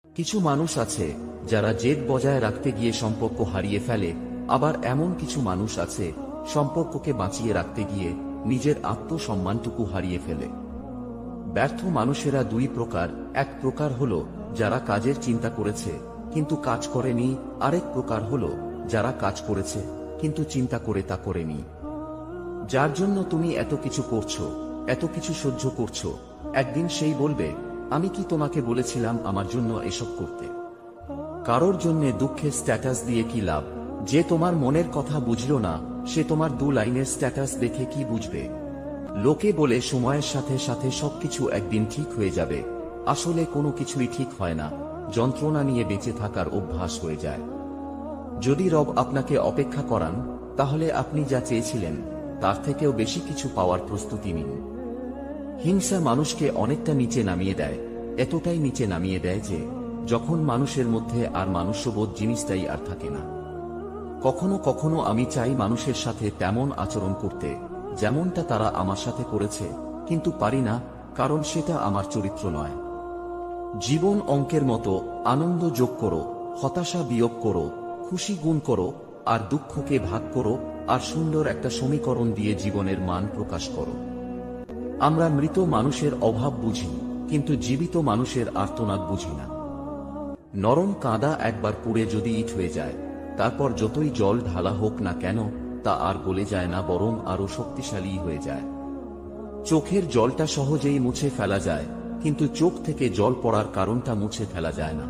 কিছু মানুষ আছে যারা জেদ বজায় রাখতে গিয়ে সম্পর্ক হারিয়ে ফেলে, আবার এমন কিছু মানুষ আছে সম্পর্ককে বাঁচিয়ে রাখতে গিয়ে নিজের আত্মসম্মানটুকু হারিয়ে ফেলে। ব্যর্থ মানুষেরা দুই প্রকার, এক প্রকার হলো যারা কাজের চিন্তা করেছে কিন্তু কাজ করেনি, আরেক প্রকার হলো যারা কাজ করেছে কিন্তু চিন্তা করে তা করেনি। যার জন্য তুমি এত কিছু করছো, এত কিছু সহ্য করছো, একদিন সেই বলবে, আমি কি তোমাকে বলেছিলাম আমার জন্য এসব করতে? কারোর জন্য দুঃখের স্ট্যাটাস দিয়ে কি লাভ? যে তোমার মনের কথা বুঝলো না, সে তোমার 2 লাইনের স্ট্যাটাস দেখে কি বুঝবে? লোকে বলে সময়ের সাথে সাথে সবকিছু একদিন ঠিক হয়ে যাবে, আসলে কোনো কিছুই ঠিক হয় না। যন্ত্রণা নিয়ে বেঁচে থাকার অভ্যাস হয়ে যায়। যদি রব আপনাকে অপেক্ষা করান, তাহলে আপনি যা চেয়েছিলেন তার থেকেও বেশি কিছু পাওয়ার প্রস্তুতি নিন। হিংসা মানুষকে অনেকটা নিচে নামিয়ে দেয়, এতটাই নিচে নামিয়ে দেয় যে যখন মানুষের মধ্যে আর মানুষ্যবোধ জিনিসটাই আর থাকে না। কখনো কখনো আমি চাই মানুষের সাথে তেমন আচরণ করতে যেমনটা তারা আমার সাথে করেছে, কিন্তু পারি না, কারণ সেটা আমার চরিত্র নয়। জীবন অঙ্কের মতো, আনন্দ যোগ করো, হতাশা বিয়োগ করো, খুশি গুণ করো, আর দুঃখকে ভাগ করো, আর সুন্দর একটা সমীকরণ দিয়ে জীবনের মান প্রকাশ করো। আমরা মৃত মানুষের অভাব বুঝি, কিন্তু জীবিত মানুষের আর্তনাদ বুঝি না। নরম কাঁদা একবার পুড়ে যদি ইট হয়ে যায়, তারপর যতই জল ঢালা হোক না কেন তা আর গলে যায় না, বরং আরো শক্তিশালী হয়ে যায়। চোখের জলটা সহজেই মুছে ফেলা যায়, কিন্তু চোখ থেকে জল পড়ার কারণটা মুছে ফেলা যায় না।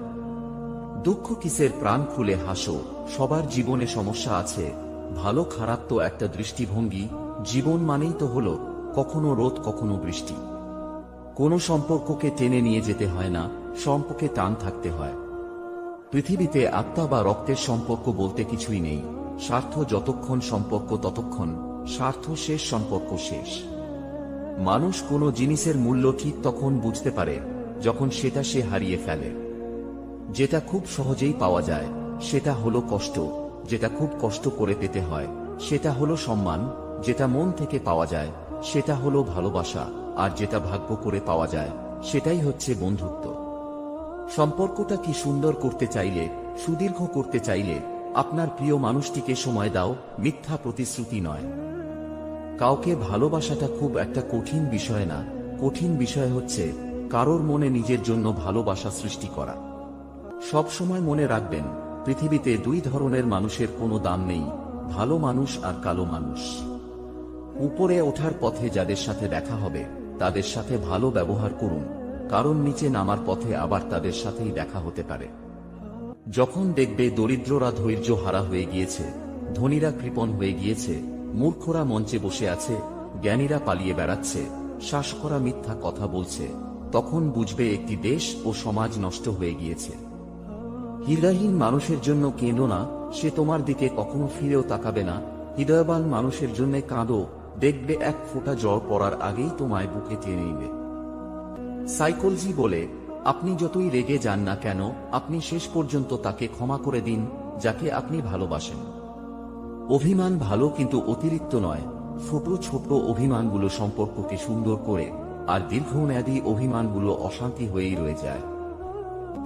দুঃখ কিসের? প্রাণ খুলে হাসো, সবার জীবনে সমস্যা আছে, ভালো খারাপ তো একটা দৃষ্টিভঙ্গি। জীবন মানেই তো হলো কখনো রোদ কখনো বৃষ্টি। কোনো সম্পর্ককে টেনে নিয়ে যেতে হয় না, সম্পর্কে টান থাকতে হয়। পৃথিবীতে আত্মা বা রক্তের সম্পর্ক বলতে কিছুই নেই। স্বার্থ যতক্ষণ সম্পর্ক ততক্ষণ, স্বার্থ শেষ সম্পর্ক শেষ। মানুষ কোনো জিনিসের মূল্য ঠিক তখন বুঝতে পারে যখন সেটা সে হারিয়ে ফেলে। যেটা খুব সহজেই পাওয়া যায় সেটা হলো কষ্ট, যেটা খুব কষ্ট করে পেতে হয় সেটা হলো সম্মান, যেটা মন থেকে পাওয়া যায় সেটা হলো ভালোবাসা, আর যেটা ভাগ্য করে পাওয়া যায় সেটাই হচ্ছে বন্ধুত্ব। সম্পর্কটা কি সুন্দর করতে চাইলে, সুদীর্ঘ করতে চাইলে আপনার প্রিয় মানুষটিকে সময় দাও, মিথ্যা প্রতিশ্রুতি নয়। কাউকে ভালোবাসাটা খুব একটা কঠিন বিষয় না, কঠিন বিষয় হচ্ছে কারোর মনে নিজের জন্য ভালোবাসা সৃষ্টি করা। সব সময় মনে রাখবেন, পৃথিবীতে 2 ধরনের মানুষের কোনো দাম নেই, ভালো মানুষ আর কালো মানুষ। উপরে ওঠার পথে যাদের সাথে দেখা হবে তাদের সাথে ভালো ব্যবহার করুন, কারণ নিচে নামার পথে আবার তাদের সাথেই দেখা হতে পারে। যখন দেখবে দরিদ্ররা ধৈর্য হারা হয়ে গিয়েছে, ধনীরা কৃপণ হয়ে গিয়েছে, মূর্খরা মঞ্চে বসে আছে, জ্ঞানীরা পালিয়ে বেড়াচ্ছে, শ্বাস করা মিথ্যা কথা বলছে, তখন বুঝবে একটি দেশ ও সমাজ নষ্ট হয়ে গিয়েছে। হৃদয়হীন মানুষের জন্য কেঁদো না, সে তোমার দিকে কখনো ফিরেও তাকাবে না। হৃদয়বান মানুষের জন্য কাঁদো, দেখবে এক ফোঁটা জল পড়ার আগেই তোমায় বুকে টেনে নিবে। সাইকোলজি বলে, আপনি যতই রেগে যান না কেন, আপনি শেষ পর্যন্ত তাকে ক্ষমা করে দিন যাকে আপনি ভালোবাসেন। অভিমান ভালো, কিন্তু অতিরিক্ত নয়। ছোট ছোট অভিমানগুলো সম্পর্ককে সুন্দর করে, আর দীর্ঘমেয়াদী অভিমানগুলো অশান্তি হয়েই রয়ে যায়।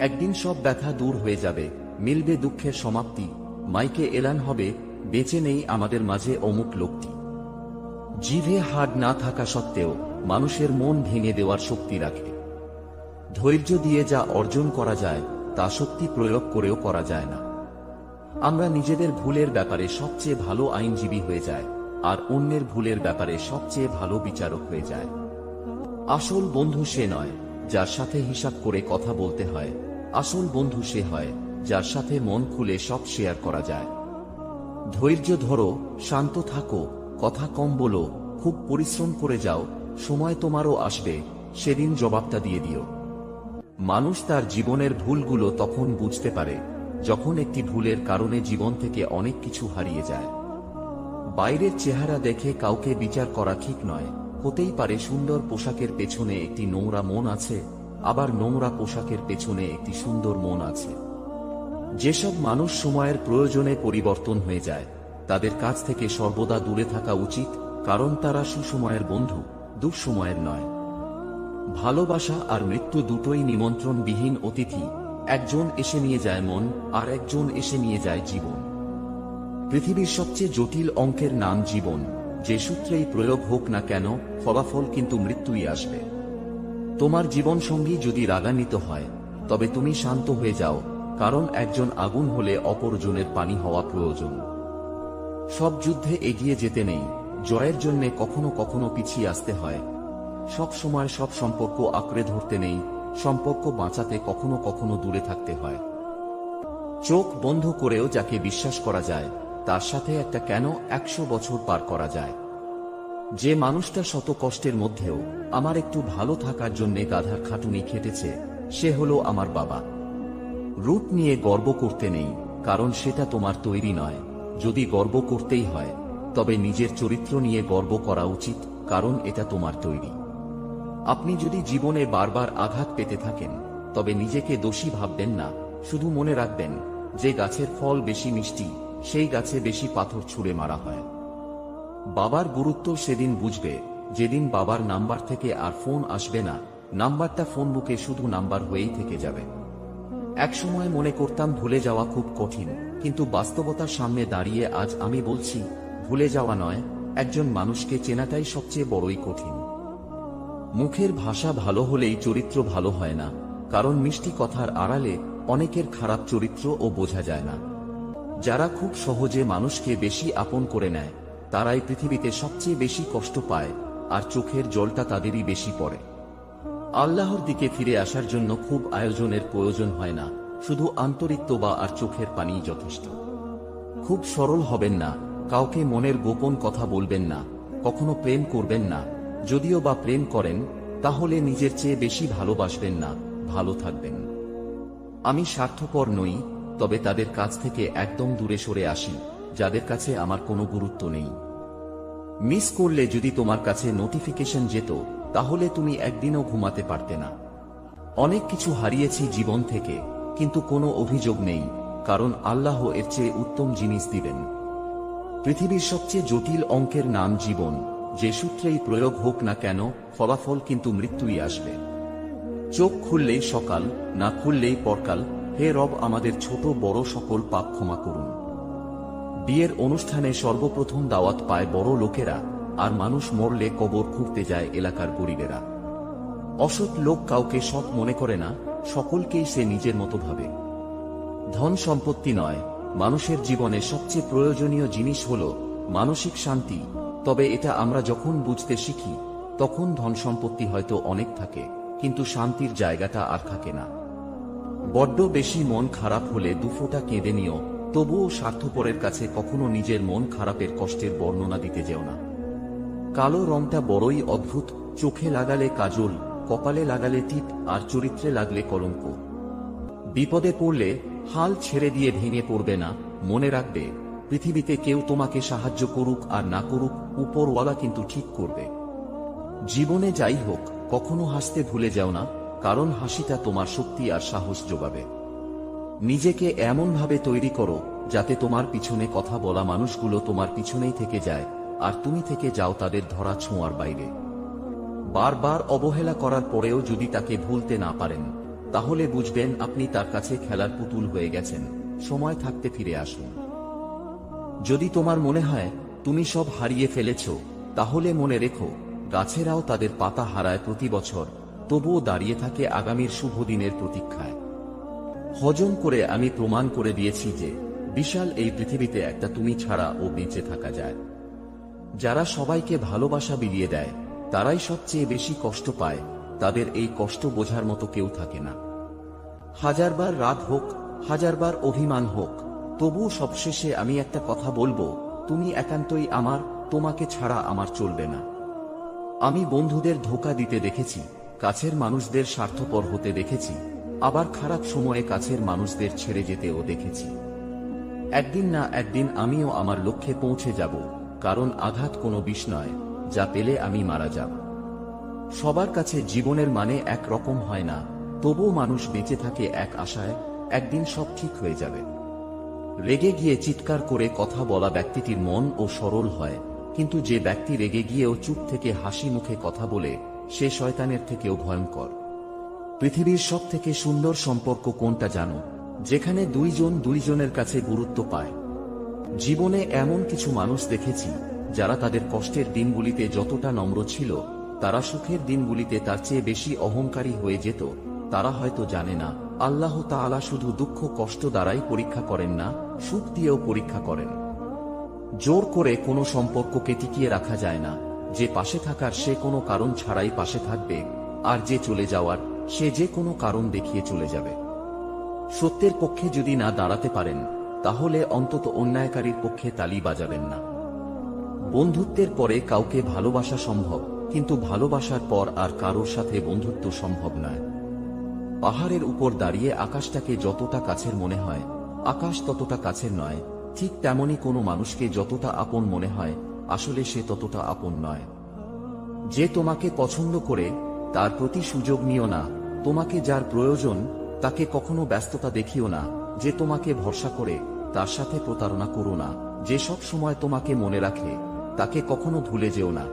একদিন সব ব্যথা দূর হয়ে যাবে, মিলবে দুঃখের সমাপ্তি, মাইকে এলান হবে, বেঁচে নেই আমাদের মাঝে অমুক লোকটি। জিভে হাড় না থাকা সত্ত্বেও মানুষের মন ভেঙে দেওয়ার শক্তি রাখে। ধৈর্য দিয়ে যা অর্জন করা যায় তা শক্তি প্রয়োগ করেও করা যায় না। আমরা নিজেদের ভুলের ব্যাপারে সবচেয়ে ভালো আইনজীবী হয়ে যায়, আর অন্যের ভুলের ব্যাপারে সবচেয়ে ভালো বিচারক হয়ে যায়। আসল বন্ধু সে নয় যার সাথে হিসাব করে কথা বলতে হয়, আসল বন্ধু সে হয় যার সাথে মন খুলে সব শেয়ার করা যায়। ধৈর্য ধরো, শান্ত থাকো, কথা কম বলো, খুব পরিশ্রম করে যাও, সময় তোমারও আসবে, সেদিন জবাবটা দিয়ে দিও। মানুষ তার জীবনের ভুলগুলো তখন বুঝতে পারে যখন একটি ভুলের কারণে জীবন থেকে অনেক কিছু হারিয়ে যায়। বাইরের চেহারা দেখে কাউকে বিচার করা ঠিক নয়। হতেই পারে সুন্দর পোশাকের পেছনে একটি নোংরা মন আছে, আবার নোংরা পোশাকের পেছনে একটি সুন্দর মন আছে। যেসব মানুষ সময়ের প্রয়োজনে পরিবর্তন হয়ে যায় তাদের কাছ থেকে সর্বদা দূরে থাকা উচিত, কারণ তারা সুসময়ের বন্ধু, দুঃসময়ের নয়। ভালোবাসা আর মৃত্যু দুটোই নিমন্ত্রণবিহীন অতিথি, একজন এসে নিয়ে যায় মন, আর একজন এসে নিয়ে যায় জীবন। পৃথিবীর সবচেয়ে জটিল অঙ্কের নাম জীবন। যে সূত্রেই প্রয়োগ হোক না কেন, ফলাফল কিন্তু মৃত্যুই আসবে। তোমার জীবনসঙ্গী যদি রাগান্বিত হয়, তবে তুমি শান্ত হয়ে যাও, কারণ একজন আগুন হলে অপরজনের পানি হওয়া প্রয়োজন। সব যুদ্ধে এগিয়ে যেতে নেই, জয়ের জন্যে কখনো কখনো পিছিয়ে আসতে হয়। সব সময় সব সম্পর্ক আঁকড়ে ধরতে নেই, সম্পর্ক বাঁচাতে কখনো কখনো দূরে থাকতে হয়। চোখ বন্ধ করেও যাকে বিশ্বাস করা যায়, তার সাথে একটা কেন 100 বছর পার করা যায়। যে মানুষটা শত কষ্টের মধ্যেও আমার একটু ভালো থাকার জন্য গাধার খাটুনি খেটেছে, সে হলো আমার বাবা। রূপ নিয়ে গর্ব করতে নেই, কারণ সেটা তোমার তৈরি নয়। যদি গর্ব করতেই হয়, তবে নিজের চরিত্র নিয়ে গর্ব করা উচিত, কারণ এটা তোমার তৈরি। আপনি যদি জীবনে বারবার আঘাত পেতে থাকেন, তবে নিজেকে দোষী ভাববেন না। শুধু মনে রাখবেন, যে গাছের ফল বেশি মিষ্টি, সেই গাছে বেশি পাথর ছুঁড়ে মারা হয়। বাবার গুরুত্ব সেদিন বুঝবে, যেদিন বাবার নাম্বার থেকে আর ফোন আসবে না। নাম্বারটা ফোন বুকে শুধু নাম্বার হয়েই থেকে যাবে। একসময় মনে করতাম ভুলে যাওয়া খুব কঠিন, কিন্তু বাস্তবতার সামনে দাঁড়িয়ে আজ আমি বলছি, ভুলে যাওয়া নয়, একজন মানুষকে চেনাটাই সবচেয়ে বড়ই কঠিন। মুখের ভাষা ভালো হলেই চরিত্র ভালো হয় না, কারণ মিষ্টি কথার আড়ালে অনেকের খারাপ চরিত্র ও বোঝা যায় না। যারা খুব সহজে মানুষকে বেশি আপন করে নেয়, তারাই পৃথিবীতে সবচেয়ে বেশি কষ্ট পায়, আর চোখের জলটা তাদেরই বেশি পড়ে। আল্লাহর দিকে ফিরে আসার জন্য খুব আয়োজনের প্রয়োজন হয় না, শুধু আন্তরিকতা আর চোখের পানি যথেষ্ট। খুব সরল হবেন না, কাউকে মনের গোপন কথা বলবেন না, কখনো প্রেম করবেন না। যদিও বা প্রেম করেন, তাহলে নিজের চেয়ে বেশি ভালোবাসবেন না, ভালো থাকবেন। আমি স্বার্থপর নই, তবে তাদের কাছ থেকে একদম দূরে সরে আসি, যাদের কাছে আমার কোনো গুরুত্ব নেই। মিস করলে যদি তোমার কাছে নোটিফিকেশন যেত, তাহলে তুমি একদিনও ঘুমাতে পারতে না। অনেক কিছু হারিয়েছি জীবন থেকে, কিন্তু কোনো অভিযোগ নেই, কারণ আল্লাহ এর চেয়ে উত্তম জিনিস দিবেন। পৃথিবীর সবচেয়ে জটিল অঙ্কের নাম জীবন। যে সূত্রেই প্রয়োগ হোক না কেন, ফলাফল কিন্তু মৃত্যুই আসবে। চোখ খুললেই সকাল, না খুললেই পরকাল। হে রব, আমাদের ছোট বড় সকল পাপ ক্ষমা করুন। বিয়ের অনুষ্ঠানে সর্বপ্রথম দাওয়াত পায় বড় লোকেরা, আর মানুষ মরলে কবর খুঁড়তে যায় এলাকার গরিবেরা। অসৎ লোক কাউকে সৎ মনে করে না, সকলকেই সে নিজের মতো ভাবে। ধন সম্পত্তি নয়, মানুষের জীবনে সবচেয়ে প্রয়োজনীয় জিনিস হল মানসিক শান্তি। তবে এটা আমরা যখন বুঝতে শিখি, তখন ধন সম্পত্তি হয়তো অনেক থাকে, কিন্তু শান্তির জায়গাটা আর থাকে না। বড্ড বেশি মন খারাপ হলে দুফোঁটা কেঁদে নিও, তবুও স্বার্থপরের কাছে কখনো নিজের মন খারাপের কষ্টের বর্ণনা দিতে যেও না। কালো রংটা বড়ই অদ্ভুত, চোখে লাগালে কাজল, কপালে লাগালে টিপ, আর চরিত্রে লাগলে কলঙ্ক। বিপদে পড়লে হাল ছেড়ে দিয়ে ভেঙে পড়বে না। মনে রাখবে, পৃথিবীতে কেউ তোমাকে সাহায্য করুক আর না করুক, উপরওয়ালা কিন্তু ঠিক করবে। জীবনে যাই হোক, কখনো হাসতে ভুলে যাও না, কারণ হাসিটা তোমার শক্তি আর সাহস যোগাবে। নিজেকে এমনভাবে তৈরি করো, যাতে তোমার পিছনে কথা বলা মানুষগুলো তোমার পিছনেই থেকে যায়, আর তুমি থেকে যাও তাদের ধরা ছোঁয়ার বাইরে। বারবার অবহেলা করার পরেও যদি তাকে ভুলতে না পারেন, তাহলে বুঝবেন আপনি তার কাছে খেলার পুতুল হয়ে গেছেন। সময় থাকতে ফিরে আসুন। যদি তোমার মনে হয় তুমি সব হারিয়ে ফেলেছ, তাহলে মনে রেখো, গাছেরাও তাদের পাতা হারায় প্রতি বছর, তবুও দাঁড়িয়ে থাকে আগামীর শুভ দিনের প্রতীক্ষায়। হজম করে আমি প্রমাণ করে দিয়েছি যে বিশাল এই পৃথিবীতে একটা তুমি ছাড়া ও বেঁচে থাকা যায়। যারা সবাইকে ভালোবাসা বিলিয়ে দেয়, তারাই সবচেয়ে বেশি কষ্ট পায়। তাদের এই কষ্ট বোঝার মতো কেউ থাকে না। হাজারবার রাগ হোক, হাজারবার অভিমান হোক, তবুও সবশেষে আমি একটা কথা বলবো, তুমি একান্তই আমার, তোমাকে ছাড়া আমার চলবে না। আমি বন্ধুদের ধোঁকা দিতে দেখেছি, কাছের মানুষদের স্বার্থপর হতে দেখেছি, আবার খারাপ সময়ে কাছের মানুষদের ছেড়ে যেতেও দেখেছি। একদিন না একদিন আমিও আমার লক্ষ্যে পৌঁছে যাব, কারণ আঘাত কোনো বিষ নয়, যা পেলে আমি মারা যাব। সবার কাছে জীবনের মানে এক রকম হয় না, তবুও মানুষ বেঁচে থাকে এক আশায়, একদিন সব ঠিক হয়ে যাবে। রেগে গিয়ে চিৎকার করে কথা বলা ব্যক্তিটির মন ও সরল হয়, কিন্তু যে ব্যক্তি রেগে গিয়েও চুপ থেকে হাসি মুখে কথা বলে, সে শয়তানের থেকেও ভয়ঙ্কর। পৃথিবীর সবথেকে সুন্দর সম্পর্ক কোনটা জানো? যেখানে দুইজন দুইজনের কাছে গুরুত্ব পায়। জীবনে এমন কিছু মানুষ দেখেছি যারা তাদের কষ্টের দিনগুলিতে যতটা নম্র ছিল, তারা সুখের দিনগুলিতে তার চেয়ে বেশি অহংকারী হয়ে যেত। তারা হয়তো জানে না, আল্লাহ তাআলা শুধু দুঃখ কষ্ট দ্বারাই পরীক্ষা করেন না, সুখ দিয়েও পরীক্ষা করেন। জোর করে কোনো সম্পর্ককে টিকিয়ে রাখা যায় না। যে পাশে থাকার সে কোনো কারণ ছাড়াই পাশে থাকবে, আর যে চলে যাওয়ার সে যে কোনো কারণ দেখিয়ে চলে যাবে। সত্যের পক্ষে যদি না দাঁড়াতে পারেন, তাহলে অন্তত অন্যায়কারীর পক্ষে তালি বাজাবেন না। বন্ধুত্বের পরে কাউকে ভালোবাসা সম্ভব, কিন্তু ভালোবাসার পর আর কারোর সাথে বন্ধুত্ব সম্ভব নয়। পাহাড়ের উপর দাঁড়িয়ে আকাশটাকে যতটা কাছের মনে হয়, আকাশ ততটা কাছের নয়। ঠিক তেমনি কোনো মানুষকে যতটা আপন মনে হয়, আসলে সে ততটা আপন নয়। যে তোমাকে পছন্দ করে তার প্রতি সুযোগ নিও না। তোমাকে যার প্রয়োজন তাকে কখনো ব্যস্ততা দেখিও না। যে তোমাকে ভরসা করে তার সাথে প্রতারণা করো না। যে সব সময় তোমাকে মনে রাখে তাকে কখনো ভুলে যেও না।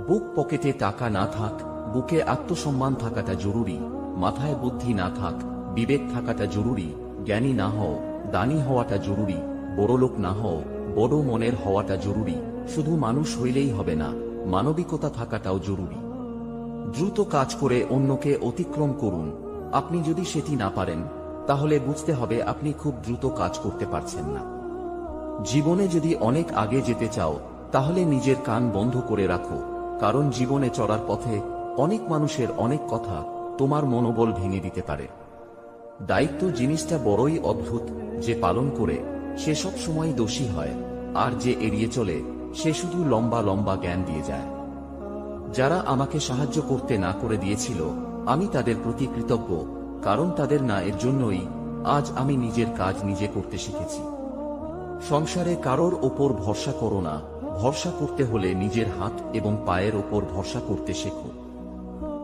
বুক পকেটে টাকা না থাক, বুকে আত্মসম্মান থাকাটা জরুরি। মাথায় বুদ্ধি না থাক, বিবেক থাকাটা জরুরি। জ্ঞানী না হও, দানী হওয়াটা জরুরি। বড়লোক না হও, বড় মনের হওয়াটা জরুরি। শুধু মানুষ হইলেই হবে না, মানবিকতা থাকাটাও জরুরি। দ্রুত কাজ করে অন্যকে অতিক্রম করুন। আপনি যদি সেটি না পারেন, তাহলে বুঝতে হবে আপনি খুব দ্রুত কাজ করতে পারছেন না। জীবনে যদি অনেক আগে যেতে চাও, তাহলে নিজের কান বন্ধ করে রাখো। কারণ জীবনে চলার পথে অনেক মানুষের অনেক কথা তোমার মনোবল ভেঙে দিতে পারে। দায়িত্ব জিনিসটা বড়ই অদ্ভুত। যে পালন করে সে সব সময় দোষী হয়, আর যে এড়িয়ে চলে সে শুধু লম্বা লম্বা জ্ঞান দিয়ে যায়। যারা আমাকে সাহায্য করতে না করে দিয়েছিল, আমি তাদের প্রতি কৃতজ্ঞ। কারণ তাদের না এর জন্যই আজ আমি নিজের কাজ নিজে করতে শিখেছি। সংসারে কারোর ওপর ভরসা করো না। ভরসা করতে হলে নিজের হাত এবং পায়ের ওপর ভরসা করতে শেখো।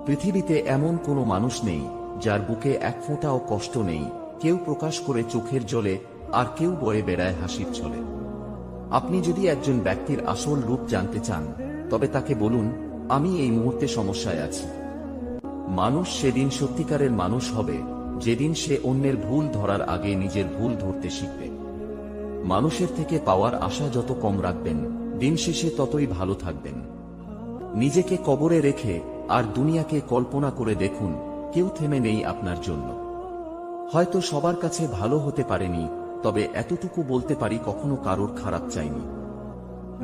পৃথিবীতে এমন কোনো মানুষ নেই যার বুকে এক ফোঁটাও কষ্ট নেই। কেউ প্রকাশ করে চোখের জলে, আর কেউ বয়ে বেড়ায় হাসির ছলে। আপনি যদি একজন ব্যক্তির আসল রূপ জানতে চান, তবে তাকে বলুন, আমি এই মুহূর্তে সমস্যায় আছি। মানুষ সেদিন সত্যিকারের মানুষ হবে যেদিন সে অন্যের ভুল ধরার আগে নিজের ভুল ধরতে শিখবে। মানুষের থেকে পাওয়ার আশা যত কম রাখবেন, দিন শেষে ততই ভালো থাকবেন। নিজেকে কবরে রেখে আর দুনিয়াকে কল্পনা করে দেখুন, কেউ থেমে নেই আপনার জন্য। হয়তো সবার কাছে ভালো হতে পারেনি, তবে এতটুকু বলতে পারি কখনো কারোর খারাপ চাইনি।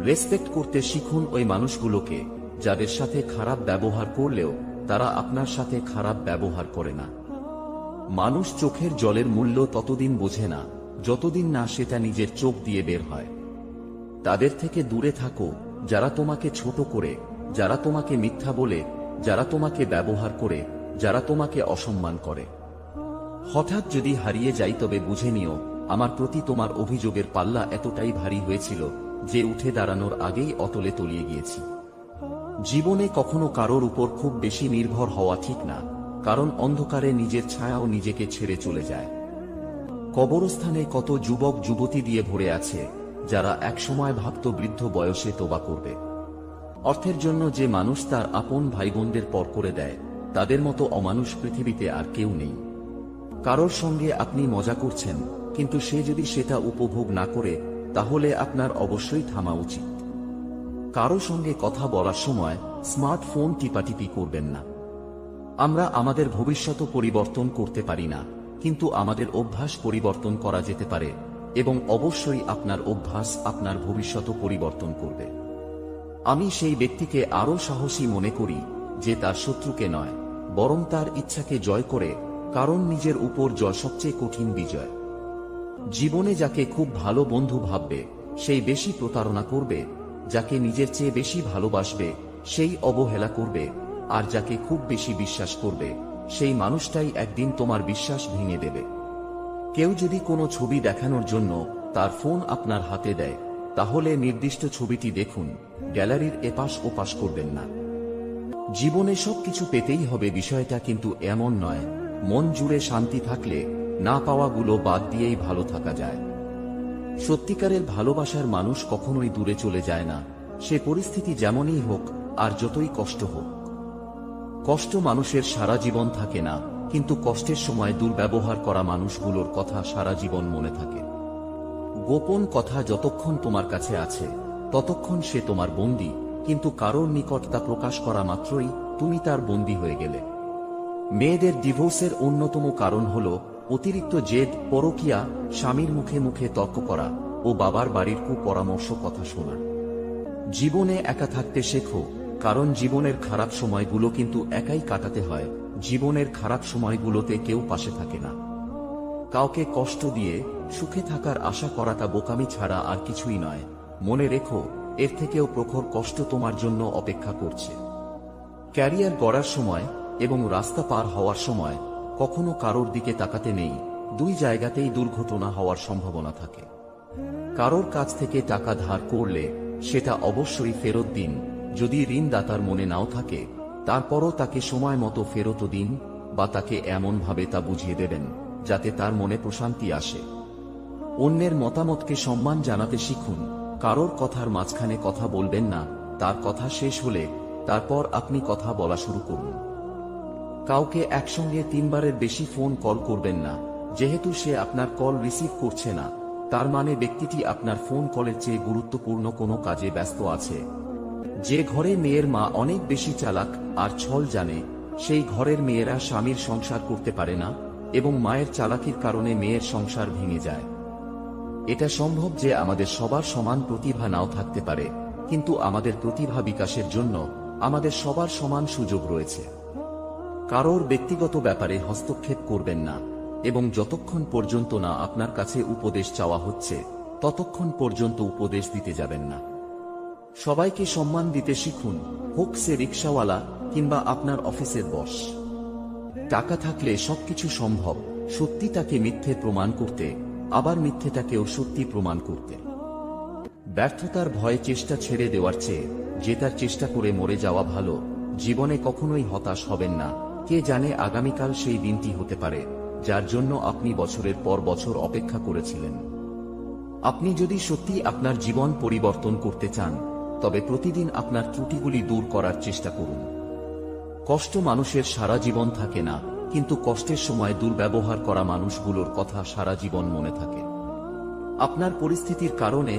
রেসপেক্ট করতে শিখুন ওই মানুষগুলোকে যাদের সাথে খারাপ ব্যবহার করলেও তারা আপনার সাথে খারাপ ব্যবহার করে না। মানুষ চোখের জলের মূল্য ততদিন বোঝে না যতদিন না সেটা নিজের চোখ দিয়ে বের হয়। তাদের থেকে দূরে থাকো যারা তোমাকে ছোট করে, যারা তোমাকে মিথ্যা বলে, যারা তোমাকে ব্যবহার করে, যারা তোমাকে অসম্মান করে। হঠাৎ যদি হারিয়ে যাই তবে বুঝে নিও, আমার প্রতি তোমার অভিযোগের পাল্লা এতটাই ভারী হয়েছিল যে উঠে দাঁড়ানোর আগেই অতলে তলিয়ে গিয়েছি। জীবনে কখনো কারোর উপর খুব বেশি নির্ভর হওয়া ঠিক না, কারণ অন্ধকারে নিজের ছায়াও নিজেকে ছেড়ে চলে যায়। কবরস্থানে কত যুবক যুবতী দিয়ে ভরে আছে যারা একসময় ভাবত বৃদ্ধ বয়সে তোবা করবে। অর্থের জন্য যে মানুষ তার আপন ভাই বোনদের পর করে দেয়, তাদের মতো অমানুষ পৃথিবীতে আর কেউ নেই। কারোর সঙ্গে আপনি মজা করছেন, কিন্তু সে যদি সেটা উপভোগ না করে, তাহলে আপনার অবশ্যই থামা উচিত। কারো সঙ্গে কথা বলার সময় স্মার্টফোন টিপাটিপি করবেন না। আমরা আমাদের ভবিষ্যৎ পরিবর্তন করতে পারি না, কিন্তু আমাদের অভ্যাস পরিবর্তন করা যেতে পারে, এবং অবশ্যই আপনার অভ্যাস আপনার ভবিষ্যৎ পরিবর্তন করবে। আমি সেই ব্যক্তিকে আরো সাহসী মনে করি যে তার শত্রুকে নয়, বরং তার ইচ্ছাকে জয় করে, কারণ নিজের উপর জয় সবচেয়ে কঠিন বিজয়। জীবনে যাকে খুব ভালো বন্ধু ভাববে সেই বেশি প্রতারণা করবে, যাকে নিজের চেয়ে বেশি ভালোবাসবে সেই অবহেলা করবে, আর যাকে খুব বেশি বিশ্বাস করবে সেই মানুষটাই একদিন তোমার বিশ্বাস ভেঙে দেবে। কেউ যদি কোনো ছবি দেখানোর জন্য তার ফোন আপনার হাতে দেয়, তাহলে নির্দিষ্ট ছবিটি দেখুন, গ্যালারির এপাশ ওপাশ করবেন না। জীবনে সবকিছু পেতেই হবে বিষয়টা কিন্তু এমন নয়। মন জুড়ে শান্তি থাকলে না পাওয়াগুলো বাদ দিয়েই ভালো থাকা যায়। সত্যিকারের ভালোবাসার মানুষ কখনোই দূরে চলে যায় না, সে পরিস্থিতি যেমনই হোক আর যতই কষ্ট হোক। কষ্ট মানুষের সারা জীবন থাকে না, কিন্তু কষ্টের সময় দুর্ব্যবহার করা মানুষগুলোর কথা সারা জীবন মনে থাকে। গোপন কথা যতক্ষণ তোমার কাছে আছে ততক্ষণ সে তোমার বন্দী, কিন্তু কারোর নিকট তা প্রকাশ করা মাত্রই তুমি তার বন্দী হয়ে গেলে। মেয়েদের ডিভোর্সের অন্যতম কারণ হল অতিরিক্ত জেদ, পরকীয়া, স্বামীর মুখে মুখে তর্ক করা ও বাবার বাড়ির কুপরামর্শ কথা শোনা। জীবনে একা থাকতে শেখো, কারণ জীবনের খারাপ সময়গুলো কিন্তু একাই কাটাতে হয়। জীবনের খারাপ সময়গুলোতে কেউ পাশে থাকে না। কাউকে কষ্ট দিয়ে সুখে থাকার আশা করাটা বোকামি ছাড়া আর কিছুই নয়। মনে রেখো, এর থেকেও প্রখর কষ্ট তোমার জন্য অপেক্ষা করছে। ক্যারিয়ার গড়ার সময় এবং রাস্তা পার হওয়ার সময় কখনো কারোর দিকে তাকাতে নেই। দুই জায়গাতেই দুর্ঘটনা হওয়ার সম্ভাবনা থাকে। কারোর কাছ থেকে টাকা ধার করলে সেটা অবশ্যই ফেরত দিন। যদি ঋণদাতার মনে নাও থাকে, তারপরও তাকে সময় মতো ফেরত দিন, বা তাকে এমনভাবে তা বুঝিয়ে দেবেন যাতে তার মনে প্রশান্তি আসে। অন্যের মতামতকে সম্মান জানাতে শিখুন। কারোর কথার মাঝখানে কথা বলবেন না। তার কথা শেষ হলে তারপর আপনি কথা বলা শুরু করুন। কাউকে একসঙ্গে 3 বারের বেশি ফোন কল করবেন না। যেহেতু সে আপনার কল রিসিভ করছে না, তার মানে ব্যক্তিটি আপনার ফোন কলের চেয়ে গুরুত্বপূর্ণ কোনো কাজে ব্যস্ত আছে। যে ঘরে মেয়ের মা অনেক বেশি চালাক আর ছল জানে, সেই ঘরের মেয়েরা স্বামীর সংসার করতে পারে না, এবং মায়ের চালাকির কারণে মেয়ের সংসার ভেঙে যায়। এটা সম্ভব যে আমাদের সবার সমান প্রতিভা নাও থাকতে পারে, কিন্তু আমাদের প্রতিভা বিকাশের জন্য আমাদের সবার সমান সুযোগ রয়েছে। কারোর ব্যক্তিগত ব্যাপারে হস্তক্ষেপ করবেন না, এবং যতক্ষণ পর্যন্ত না আপনার কাছে উপদেশ চাওয়া হচ্ছে ততক্ষণ পর্যন্ত উপদেশ দিতে যাবেন না। সবাইকে সম্মান দিতে শিখুন, হোক সে রিকশাওয়ালা কিংবা আপনার অফিসের বস। টাকা থাকলে সবকিছু সম্ভব। সত্যি তাকে মিথ্যে প্রমাণ করতে, আবার মিথ্যেটাকেও সত্যি প্রমাণ করতে। ব্যর্থতার ভয়ে চেষ্টা ছেড়ে দেওয়ার চেয়ে জেতার চেষ্টা করে মরে যাওয়া ভালো। জীবনে কখনোই হতাশ হবেন না। কে জানে আগামীকাল সেই দিনটি হতে পারে যার জন্য আপনি বছরের পর বছর অপেক্ষা করেছিলেন। আপনি যদি সত্যি আপনার জীবন পরিবর্তন করতে চান, তবে প্রতিদিন আপনার ত্রুটিগুলি দূর করার চেষ্টা করুন। কষ্ট মানুষের সারা জীবন থাকে না, কিন্তু কষ্টের সময় দুর্ব্যবহার করা মানুষগুলোর কথা সারা জীবন মনে থাকে। আপনার পরিস্থিতির কারণে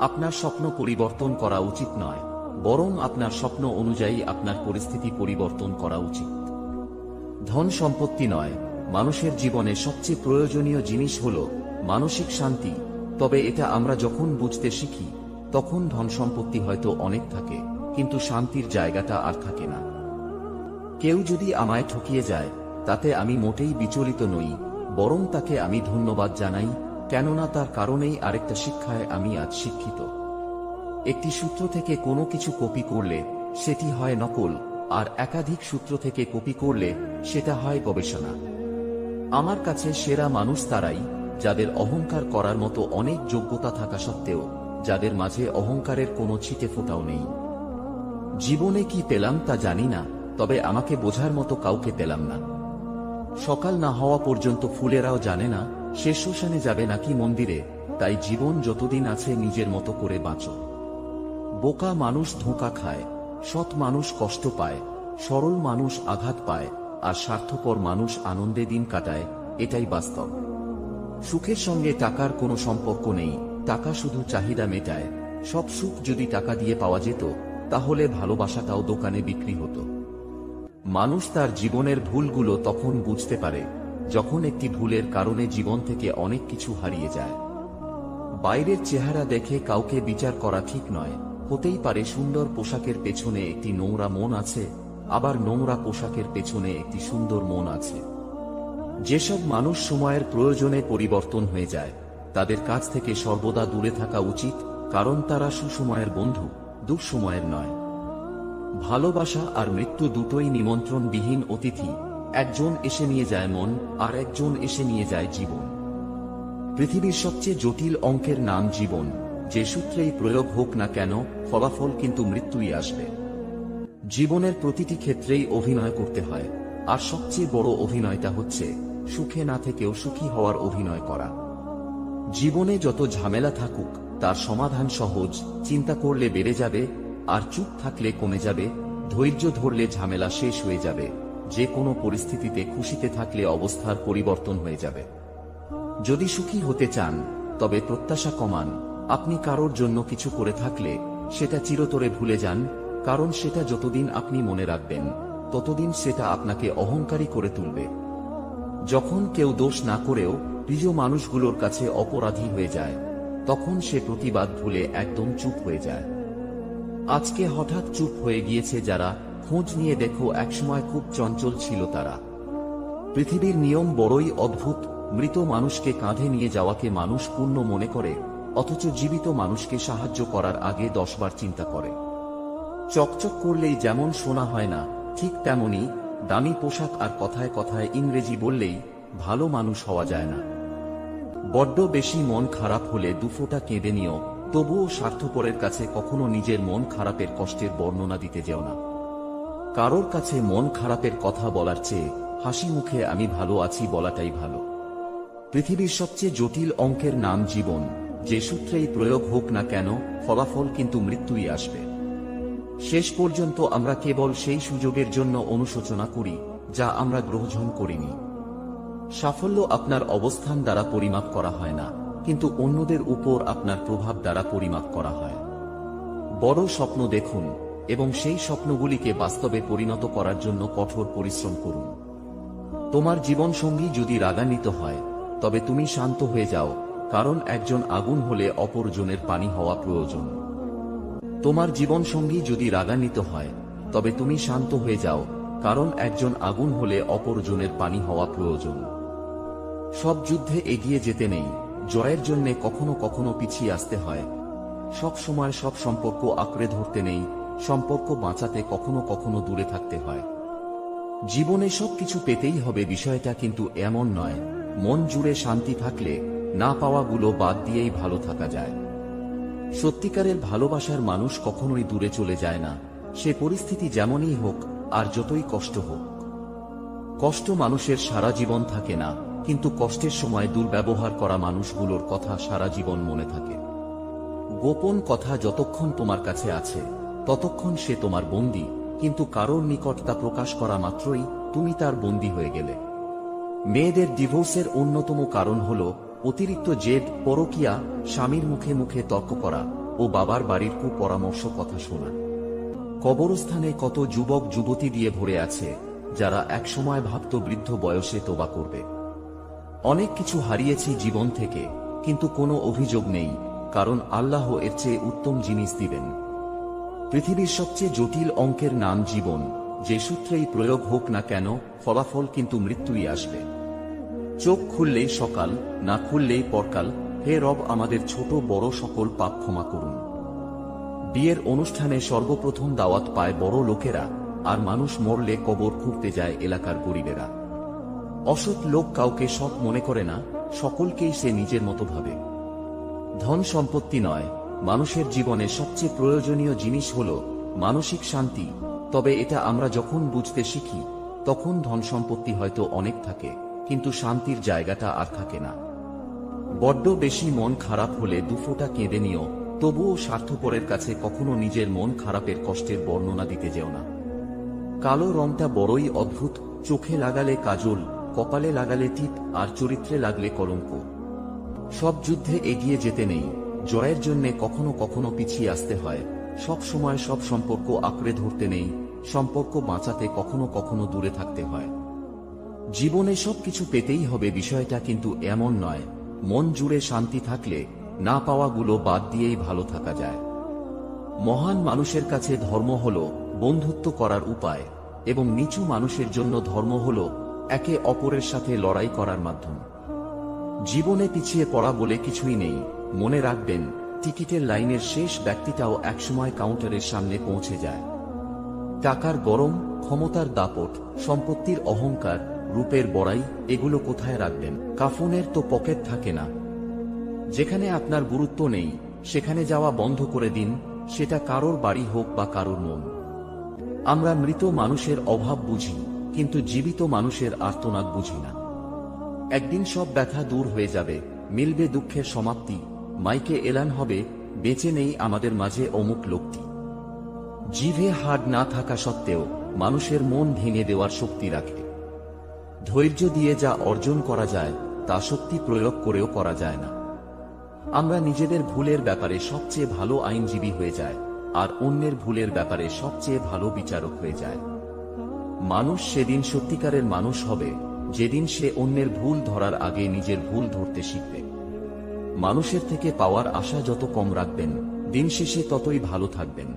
আপনার স্বপ্ন পরিবর্তন করা উচিত নয়, বরং আপনার স্বপ্ন অনুযায়ী আপনার পরিস্থিতি পরিবর্তন করা উচিত। ধন সম্পত্তি নয়, মানুষের জীবনে সবচেয়ে প্রয়োজনীয় জিনিস হল মানসিক শান্তি। তবে এটা আমরা যখন বুঝতে শিখি, তখন ধন সম্পত্তি হয়তো অনেক থাকে, কিন্তু শান্তির জায়গাটা আর থাকে না। কেউ যদি আমায় ঠকিয়ে যায়, তাতে আমি মোটেই বিচলিত নই, বরং তাকে আমি ধন্যবাদ জানাই, কেননা তার কারণেই আরেকটা শিক্ষায় আমি আজ শিক্ষিত। একটি সূত্র থেকে কোনো কিছু কপি করলে সেটি হয় নকল, আর একাধিক সূত্র থেকে কপি করলে সেটা হয় গবেষণা। আমার কাছে সেরা মানুষ তারাই যাদের অহংকার করার মতো অনেক যোগ্যতা থাকা সত্ত্বেও যাদের মাঝে অহংকারের কোনো ছিটে ফোঁটাও নেই। জীবনে কি পেলাম তা জানি না, তবে আমাকে বোঝার মতো কাউকে পেলাম না। সকাল না হওয়া পর্যন্ত ফুলেরাও জানে না সে শ্মশানে যাবে নাকি মন্দিরে। তাই জীবন যতদিন আছে নিজের মতো করে বাঁচো। বোকা মানুষ ধোঁকা খায়, সৎ মানুষ কষ্ট পায়, সরল মানুষ আঘাত পায়, আর স্বার্থপর মানুষ আনন্দে দিন কাটায়। এটাই বাস্তব। সুখের সঙ্গে টাকার কোনো সম্পর্ক নেই, টাকা শুধু চাহিদা মেটায়। সব সুখ যদি টাকা দিয়ে পাওয়া যেত, তাহলে ভালোবাসাটাও দোকানে বিক্রি হতো। মানুষ তার জীবনের ভুলগুলো তখন বুঝতে পারে যখন একটি ভুলের কারণে জীবন থেকে অনেক কিছু হারিয়ে যায়। বাইরের চেহারা দেখে কাউকে বিচার করা ঠিক নয়। হতেই পারে সুন্দর পোশাকের পেছনে একটি নোংরা মন আছে, আবার নোংরা পোশাকের পেছনে একটি সুন্দর মন আছে। যেসব মানুষ সময়ের প্রয়োজনে পরিবর্তন হয়ে যায়, তাদের কাছ থেকে সর্বদা দূরে থাকা উচিত, কারণ তারা সুসময়ের বন্ধু, দুঃসময়ের নয়। ভালোবাসা আর মৃত্যু দুটোই নিমন্ত্রণবিহীন অতিথি। একজন এসে নিয়ে যায় মন, আর একজন এসে নিয়ে যায় জীবন। পৃথিবীর সবচেয়ে জটিল অঙ্কের নাম জীবন। যে সূত্রেই প্রয়োগ হোক না কেন, ফলাফল কিন্তু মৃত্যুই আসবে। জীবনের প্রতিটি ক্ষেত্রেই অভিনয় করতে হয়, আর সবচেয়ে বড় অভিনয়টা হচ্ছে সুখে না থেকেও সুখী হওয়ার অভিনয় করা। জীবনে যত ঝামেলা থাকুক, তার সমাধান সহজ। চিন্তা করলে বেড়ে যাবে, আর চুপ থাকলে কমে যাবে। ধৈর্য ধরলে ঝামেলা শেষ হয়ে যাবে। যে কোনো পরিস্থিতিতে খুশিতে থাকলে অবস্থার পরিবর্তন হয়ে যাবে। যদি সুখী হতে চান তবে প্রত্যাশা কমান। আপনি কারোর জন্য কিছু করে থাকলে সেটা চিরতরে ভুলে যান, কারণ সেটা যতদিন আপনি মনে রাখবেন ততদিন সেটা আপনাকে অহংকারী করে তুলবে। যখন কেউ দোষ না করেও প্রিয় মানুষগুলোর কাছে অপরাধী হয়ে যায়, তখন সে প্রতিবাদ ভুলে একদম চুপ হয়ে যায়। আজকে হঠাৎ চুপ হয়ে গিয়েছে যারা, খোঁজ নিয়ে দেখো একসময় খুব চঞ্চল ছিল তারা। পৃথিবীর নিয়ম বড়ই অদ্ভুত। মৃত মানুষকে কাঁধে নিয়ে যাওয়াকে মানুষ পুণ্য মনে করে, অথচ জীবিত মানুষকে সাহায্য করার আগে 10 বার চিন্তা করে। চকচক করলেই যেমন সোনা হয় না, ঠিক তেমনি দামি পোশাক আর কথায় কথায় ইংরেজি বললেই ভালো মানুষ হওয়া যায় না। বড্ড বেশি মন খারাপ হলে দুফোঁটা কেঁদে নিও, তবুও স্বার্থপরের কাছে কখনো নিজের মন খারাপের কষ্টের বর্ণনা দিতে যেও না। কারোর কাছে মন খারাপের কথা বলার চেয়ে হাসি মুখে আমি ভালো আছি বলাটাই ভালো। পৃথিবীর সবচেয়ে জটিল অঙ্কের নাম জীবন। যে সূত্রেই প্রয়োগ হোক না কেন, ফলাফল কিন্তু মৃত্যুই আসবে। শেষ পর্যন্ত আমরা কেবল সেই সুযোগের জন্য অনুশোচনা করি যা আমরা গ্রহণ করিনি। সাফল্য আপনার অবস্থান দ্বারা পরিমাপ করা হয় না, কিন্তু অন্যদের উপর আপনার প্রভাব দ্বারা পরিমাপ করা হয়। বড় স্বপ্ন দেখুন এবং সেই স্বপ্নগুলিকে বাস্তবে পরিণত করার জন্য কঠোর পরিশ্রম করুন। তোমার জীবনসঙ্গী যদি রাগান্বিত হয় তবে তুমি শান্ত হয়ে যাও, কারণ একজন আগুন হলে অপরজনের পানি হওয়া প্রয়োজন। তোমার জীবনসঙ্গী যদি রাগান্বিত হয় তবে তুমি শান্ত হয়ে যাও, কারণ একজন আগুন হলে অপরজনের পানি হওয়া প্রয়োজন। সব যুদ্ধে এগিয়ে যেতে নেই, জয়ের জন্য কখনো কখনো পিছিয়ে আসতে হয়। সব সময় সব সম্পর্ক আঁকড়ে ধরতে নেই, সম্পর্ক বাঁচাতে কখনো কখনো দূরে থাকতে হয়। জীবনে সবকিছু পেতেই হবে বিষয়টা কিন্তু এমন নয়। মন জুড়ে শান্তি থাকলে না পাওয়াগুলো বাদ দিয়েই ভালো থাকা যায়। সত্যিকারের ভালোবাসার মানুষ কখনোই দূরে চলে যায় না, সে পরিস্থিতি যেমনই হোক আর যতই কষ্ট হোক। কষ্ট মানুষের সারা জীবন থাকে না, কিন্তু কষ্টের সময় দুর্ব্যবহার করা মানুষগুলোর কথা সারা জীবন মনে থাকে। গোপন কথা যতক্ষণ তোমার কাছে আছে ততক্ষণ সে তোমার বন্দী, কিন্তু কারোর নিকট তা প্রকাশ করা মাত্রই তুমি তার বন্দী হয়ে গেলে। মেয়েদের ডিভোর্সের অন্যতম কারণ হল অতিরিক্ত জেদ, পরকীয়া, স্বামীর মুখে মুখে তর্ক করা ও বাবার বাড়ির কুপরামর্শ কথা শোনা। কবরস্থানে কত যুবক যুবতী দিয়ে ভরে আছে যারা একসময় ভাবত বৃদ্ধ বয়সে তোবা করবে। অনেক কিছু হারিয়েছি জীবন থেকে, কিন্তু কোনো অভিযোগ নেই, কারণ আল্লাহ এর চেয়ে উত্তম জিনিস দিবেন। পৃথিবীর সবচেয়ে জটিল অঙ্কের নাম জীবন। যে সূত্রেই প্রয়োগ হোক না কেন, ফলাফল কিন্তু মৃত্যুই আসবে। চোখ খুললেই সকাল, না খুললেই পরকাল। হে রব, আমাদের ছোট বড় সকল পাপ ক্ষমা করুন। বিয়ের অনুষ্ঠানে সর্বপ্রথম দাওয়াত পায় বড় লোকেরা, আর মানুষ মরলে কবর খুঁড়তে যায় এলাকার গরিবেরা। অসৎ লোক কাউকে সৎ মনে করে না, সকলকেই সে নিজের মতো ভাবে। ধন সম্পত্তি নয়, মানুষের জীবনে সবচেয়ে প্রয়োজনীয় জিনিস হল মানসিক শান্তি। তবে এটা আমরা যখন বুঝতে শিখি তখন ধন সম্পত্তি হয়তো অনেক থাকে, কিন্তু শান্তির জায়গাটা আর থাকে না। বড্ড বেশি মন খারাপ হলে দুফোঁটা কেঁদে নিও, তবুও স্বার্থপরের কাছে কখনো নিজের মন খারাপের কষ্টের বর্ণনা দিতে যেও না। কালো রংটা বড়ই অদ্ভুত। চোখে লাগালে কাজল, কপালে লাগালে টিপ, আর চরিত্রে লাগলে কলঙ্ক। সব যুদ্ধে এগিয়ে যেতে নেই, জয়ের জন্য কখনো কখনো পিছিয়ে আসতে হয়। সব সময় সব সম্পর্ক আঁকড়ে ধরতে নেই, সম্পর্ক বাঁচাতে কখনো কখনো দূরে থাকতে হয়। জীবনে সবকিছু পেতেই হবে বিষয়টা কিন্তু এমন নয়। মন জুড়ে শান্তি থাকলে না পাওয়াগুলো বাদ দিয়েই ভালো থাকা যায়। মহান মানুষের কাছে ধর্ম হল বন্ধুত্ব করার উপায়, এবং নিচু মানুষের জন্য ধর্ম হল একে অপরের সাথে লড়াই করার মাধ্যম। জীবনে পিছিয়ে পড়া বলে কিছুই নেই। মনে রাখবেন, টিকিটের লাইনের শেষ ব্যক্তিটাও একসময় কাউন্টারের সামনে পৌঁছে যায়। টাকার গরম, ক্ষমতার দাপট, সম্পত্তির অহংকার, রূপের বড়াই, এগুলো কোথায় রাখবেন? কাফনের তো পকেট থাকে না। যেখানে আপনার গুরুত্ব নেই সেখানে যাওয়া বন্ধ করে দিন, সেটা কারোর বাড়ি হোক বা কারোর মন। আমরা মৃত মানুষের অভাব বুঝি, কিন্তু জীবিত মানুষের আর্তনাদ বুঝি না। একদিন সব ব্যথা দূর হয়ে যাবে, মিলবে দুঃখের সমাপ্তি, মাইকে এলান হবে, বেঁচে নেই আমাদের মাঝে অমুক লোকটি। জিভে হাড় না থাকা সত্ত্বেও মানুষের মন ভেঙে দেওয়ার শক্তি রাখে। ধৈর্য দিয়ে যা অর্জন করা যায় তা শক্তি প্রয়োগ করেও করা যায় না। আমরা নিজেদের ভুলের ব্যাপারে সবচেয়ে ভালো আইনজীবী হয়ে যায়, আর অন্যের ভুলের ব্যাপারে সবচেয়ে ভালো বিচারক হয়ে যায়। মানুষ সেদিন সত্যিকারের মানুষ হবে যেদিন সে অন্যের ভুল ধরার আগে নিজের ভুল ধরতে শিখবে। মানুষের থেকে পাওয়ার আশা যত কম রাখবেন, দিন শেষে ততই ভালো থাকবেন।